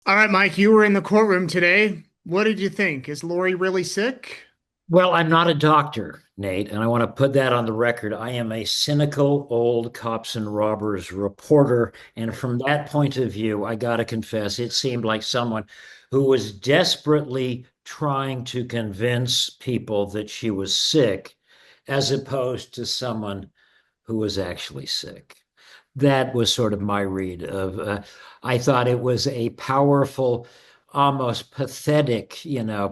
All right, Mike, you were in the courtroom today. What did you think? Is Lori really sick? Well, I'm not a doctor, Nate, and I want to put that on the record. I am a cynical old cops and robbers reporter. And from that point of view, I got to confess, it seemed like someone who was desperately trying to convince people that she was sick, as opposed to someone who was actually sick. That was sort of my read of, I thought it was a powerful, almost pathetic,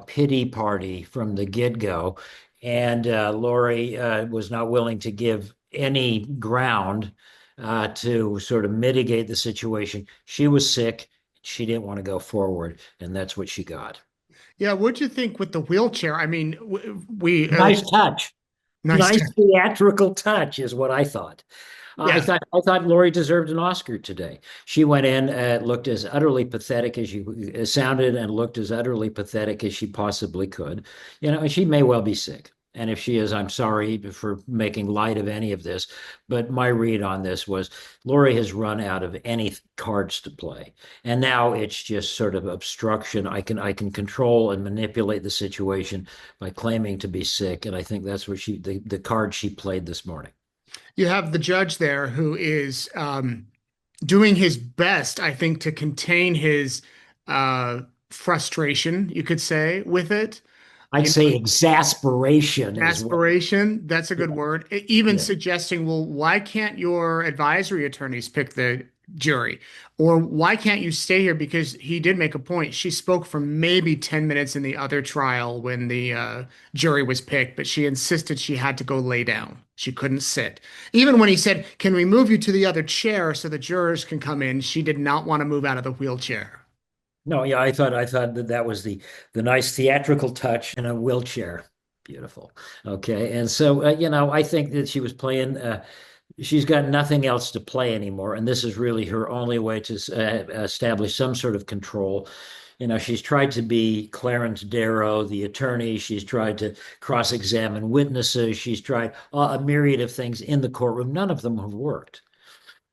pity party from the get-go. And Lori was not willing to give any ground to sort of mitigate the situation. She was sick. She didn't want to go forward, and that's what she got. Yeah, what'd you think with the wheelchair? I mean, we Nice touch. nice Nice to, theatrical touch is what I thought. yeah. I thought Lori deserved an Oscar today. She went in, looked as utterly pathetic as she sounded, and looked as utterly pathetic as she possibly could. And she may well be sick. And if she is, I'm sorry for making light of any of this. But my read on this was Lori has run out of any cards to play, and now it's just sort of obstruction. I can control and manipulate the situation by claiming to be sick, and I think that's what the card she played this morning. You have the judge there who is doing his best, I think, to contain his uh frustration, you could say, with it. I'd You say exasperation know, is what. aspiration, that's a Yeah, good word. Even yeah. suggesting, well, why can't your advisory attorneys pick the jury? Or why can't you stay here? Because he did make a point. She spoke for maybe 10 minutes in the other trial when the jury was picked, but she insisted she had to go lay down. She couldn't sit. Even when he said, can we move you to the other chair so the jurors can come in? She did not want to move out of the wheelchair. No, yeah, I thought that that was the nice theatrical touch in a wheelchair. Beautiful. Okay, and so I think that she was playing. She's got nothing else to play anymore, and this is really her only way to establish some sort of control. She's tried to be Clarence Darrow, the attorney. She's tried to cross-examine witnesses. She's tried a myriad of things in the courtroom. None of them have worked.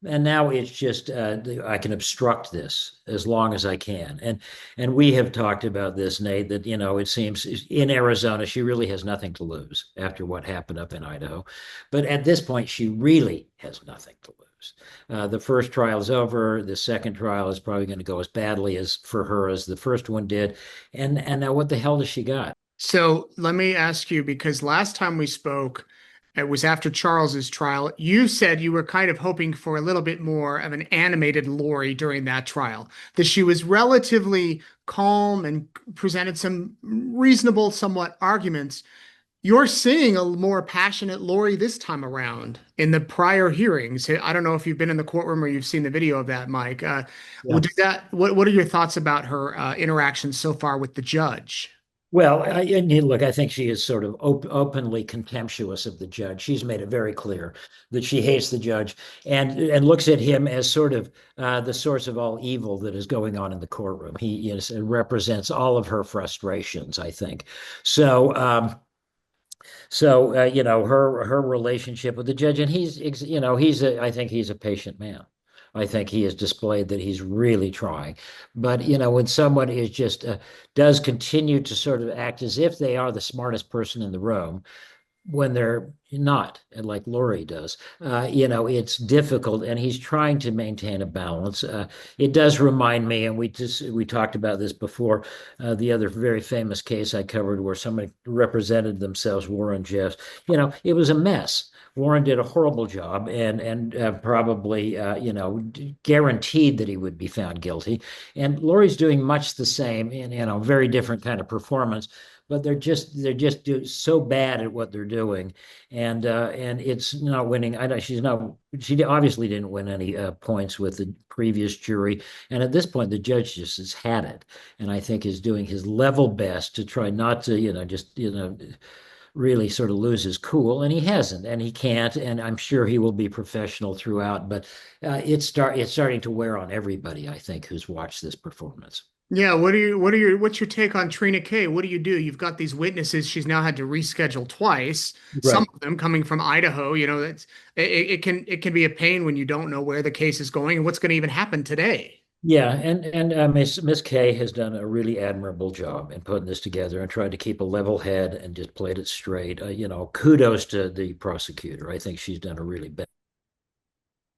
And now it's just I can obstruct this as long as I can. And we have talked about this, Nate, that it seems in Arizona she really has nothing to lose after what happened up in Idaho. But at this point, she really has nothing to lose. The first trial is over. The second trial is probably going to go as badly as for her as the first one did. And now what the hell does she got? So let me ask you, because last time we spoke, it was after Charles's trial. You said you were kind of hoping for a little bit more of an animated Lori during that trial, that she was relatively calm and presented some reasonable, somewhat arguments. You're seeing a more passionate Lori this time around in the prior hearings. I don't know if you've been in the courtroom or you've seen the video of that, Mike. Yeah. What are your thoughts about her interactions so far with the judge? Well, look, I think she is sort of openly contemptuous of the judge. She's made it very clear that she hates the judge and looks at him as sort of the source of all evil that is going on in the courtroom. He is represents all of her frustrations, I think. So, her relationship with the judge, and I think he's a patient man. I think he has displayed that he's really trying. But when someone is just does continue to sort of act as if they are the smartest person in the room when they're not, and like Lori does, it's difficult, and he's trying to maintain a balance. It does remind me, and we talked about this before, the other very famous case I covered where somebody represented themselves, Warren Jeffs. It was a mess. Warren did a horrible job, and probably guaranteed that he would be found guilty. And Lori's doing much the same, in very different kind of performance, but they're just so bad at what they're doing, and it's not winning. I know she obviously didn't win any points with the previous jury, and at this point the judge just has had it, and I think is doing his level best to try not to just really sort of lose his cool, and he hasn't, and he can't, and I'm sure he will be professional throughout, but it's starting to wear on everybody, I think, who's watched this performance. Yeah, what's your take on Trina K? What do you do? You've got these witnesses she's now had to reschedule twice, some Right. of them coming from Idaho. That's it can be a pain when you don't know where the case is going and what's going to even happen today. Yeah, and Miss Kay has done a really admirable job in putting this together and tried to keep a level head and just played it straight. Kudos to the prosecutor. I think she's done a really bad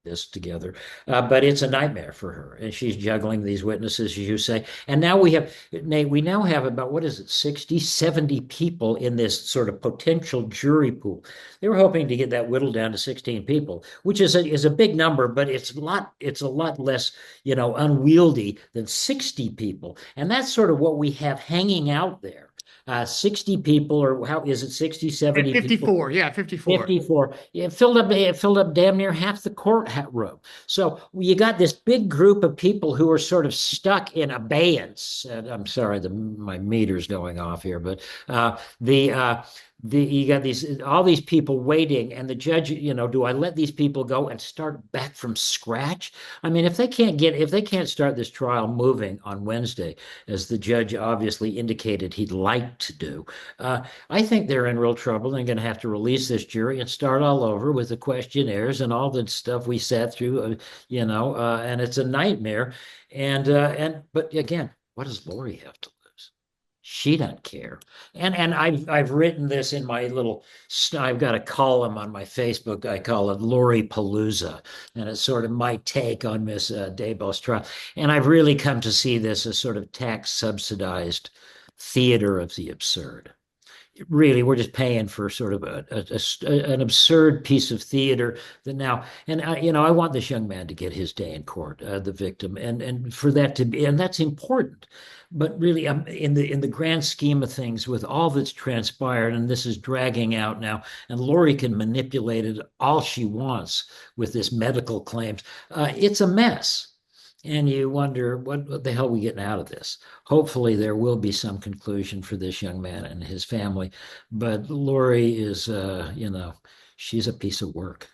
this together. But it's a nightmare for her. And she's juggling these witnesses, as you say. And now we have, Nate, we now have about, what is it, 60, 70 people in this sort of potential jury pool. They were hoping to get that whittled down to 16 people, which is a big number, but it's a lot less, unwieldy than 60 people. And that's sort of what we have hanging out there. 60 people, or how is it, 60, At 70 people? 54, yeah, 54. 54. It filled up damn near half the courtroom. So you got this big group of people who are sort of stuck in abeyance. I'm sorry, my meter's going off here, but the you got all these people waiting, and the judge, do I let these people go and start back from scratch? I mean, if they can't start this trial moving on Wednesday, as the judge obviously indicated he'd like to do, I think they're in real trouble. They're going to have to release this jury and start all over with the questionnaires and all the stuff we sat through, and it's a nightmare. But again, what does Lori have to lose? She doesn't care. And I've written this in my little. I've got a column on my Facebook. I call it Lori Palooza, and it's sort of my take on Miss Daybell's trial. And I've really come to see this as sort of tax subsidized theater of the absurd. Really, we're just paying for sort of an absurd piece of theater that now, and I want this young man to get his day in court, the victim, and for that to be, and that's important. But really, in the grand scheme of things, with all that's transpired, and this is dragging out now, and Lori can manipulate it all she wants with this medical claims. It's a mess. And you wonder what the hell are we getting out of this? Hopefully, there will be some conclusion for this young man and his family. But Lori is, she's a piece of work.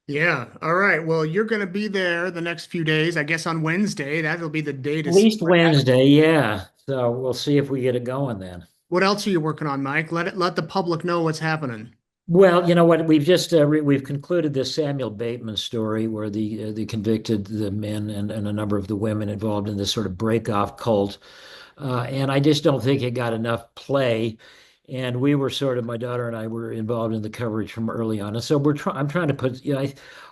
Yeah. All right. Well, you're going to be there the next few days. I guess on Wednesday, that'll be the day to At see least what happens. Wednesday, yeah. So we'll see if we get it going then. What else are you working on, Mike? Let the public know what's happening. Well, you know what? We've concluded this Samuel Bateman story where the convicted the men and a number of the women involved in this sort of break-off cult. And I just don't think it got enough play. And we were sort of, my daughter and I were involved in the coverage from early on. And so I'm trying to put,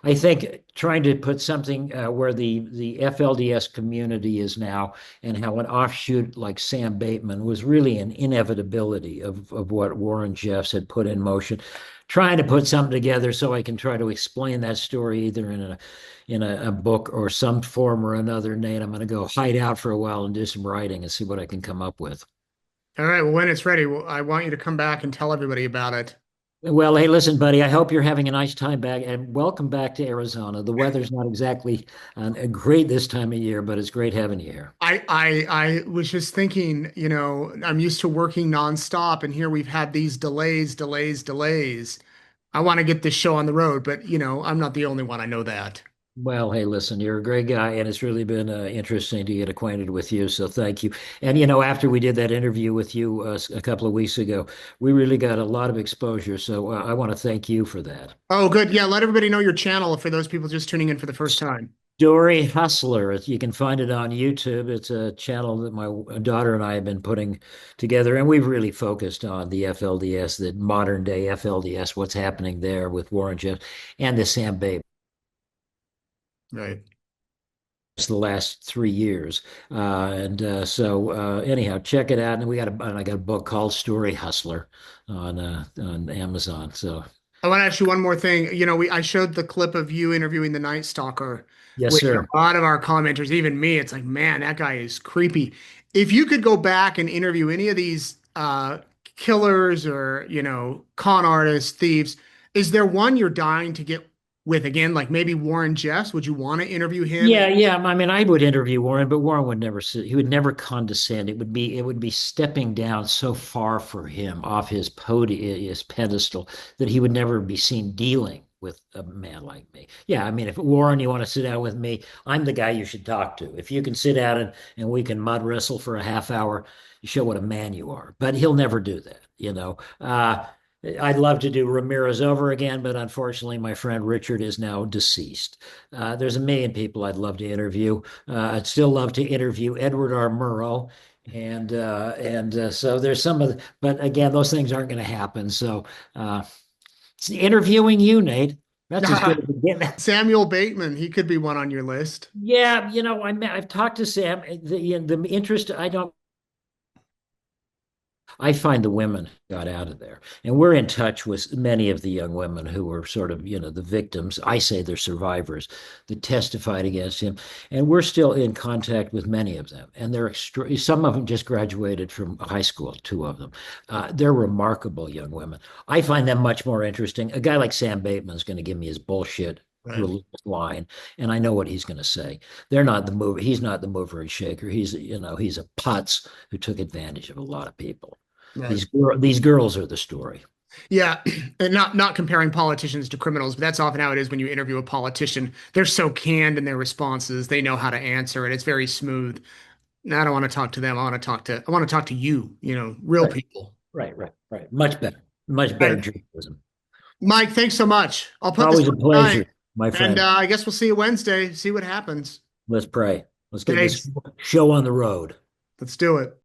I think trying to put something where the FLDS community is now, and how an offshoot like Sam Bateman was really an inevitability of what Warren Jeffs had put in motion. Trying to put something together so I can try to explain that story either in a book or some form or another. Nate, I'm going to go hide out for a while and do some writing and see what I can come up with. All right. Well, when it's ready, I want you to come back and tell everybody about it. Well, hey, listen, buddy, I hope you're having a nice time back, and welcome back to Arizona. The weather's not exactly great this time of year, but it's great having you here. I was just thinking, I'm used to working nonstop, and here we've had these delays, delays, delays. I want to get this show on the road, but I'm not the only one. I know that. Well, hey, listen, you're a great guy, and it's really been interesting to get acquainted with you. So thank you. And after we did that interview with you a couple of weeks ago, we really got a lot of exposure. So I want to thank you for that. Oh, good. Yeah, let everybody know your channel for those people just tuning in for the first time. Story Hustler. You can find it on YouTube. It's a channel that my daughter and I have been putting together, and we've really focused on the FLDS, the modern day FLDS, what's happening there with Warren Jeffs and the Sam Babe. Right. The last 3 years, and so anyhow, check it out. And I got a book called Story Hustler on Amazon. So I want to ask you one more thing. I showed the clip of you interviewing the Night Stalker, yes, which sir. a lot of our commenters, even me, it's like, man, that guy is creepy. If you could go back and interview any of these killers or, con artists, thieves, is there one you're dying to get with again? Like maybe Warren Jeffs? Would you want to interview him? Yeah, yeah. I mean, I would interview Warren, but Warren would never sit. He would never condescend. It would be stepping down so far for him off his podium, his pedestal, that he would never be seen dealing with a man like me. Yeah, I mean, if Warren, you want to sit down with me, I'm the guy you should talk to. If you can sit down and we can mud wrestle for a half hour, you show what a man you are. But he'll never do that. I'd love to do Ramirez over again, but unfortunately, my friend Richard is now deceased. There's a million people I'd love to interview. I'd still love to interview Edward R. Murrow, and so there's some of, but again, those things aren't going to happen. So it's interviewing you, Nate. That's as good as it gets. Samuel Bateman, he could be one on your list. Yeah, I've talked to Sam. The interest I don't. I find the women got out of there. And we're in touch with many of the young women who were sort of, the victims. I say they're survivors that testified against him. And we're still in contact with many of them. And some of them just graduated from high school, two of them. They're remarkable young women. I find them much more interesting. A guy like Sam Bateman is going to give me his bullshit Right. line, and I know what he's going to say. They're not the mover. He's not the mover and shaker. He's a putz who took advantage of a lot of people. Right. These girls are the story. Yeah, and not comparing politicians to criminals, but that's often how it is when you interview a politician. They're so canned in their responses. They know how to answer it. It's very smooth. Now I don't want to talk to them. I want to talk to you, real Right, people. right. Much better Right. journalism. Mike, thanks so much. I'll put this Always a on tonight, pleasure, my and friend. I guess we'll see you Wednesday. See what happens. Let's pray. Let's get this Thanks. show on the road. Let's do it.